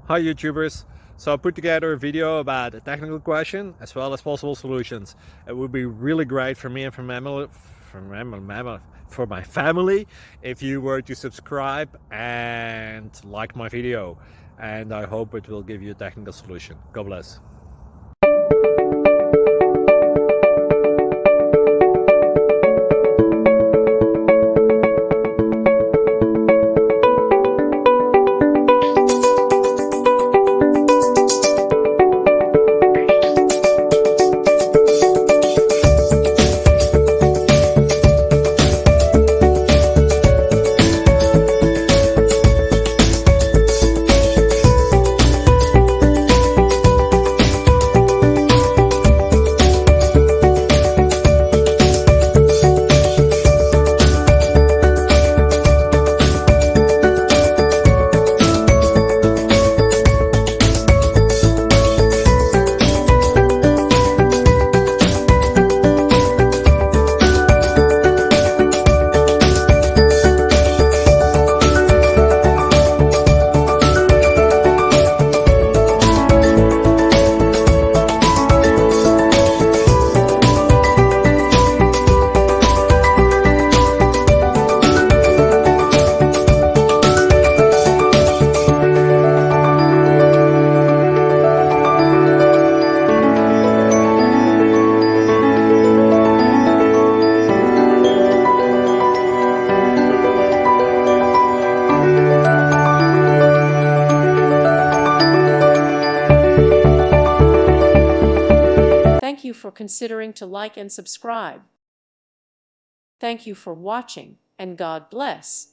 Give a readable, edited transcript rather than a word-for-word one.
Hi YouTubers! So I put together a video about a technical question as well as possible solutions. It would be really great for me and for my family if you were to subscribe and like my video, and I hope it will give you a technical solution. God bless. Thank you for considering to like and subscribe. Thank you for watching, and God bless.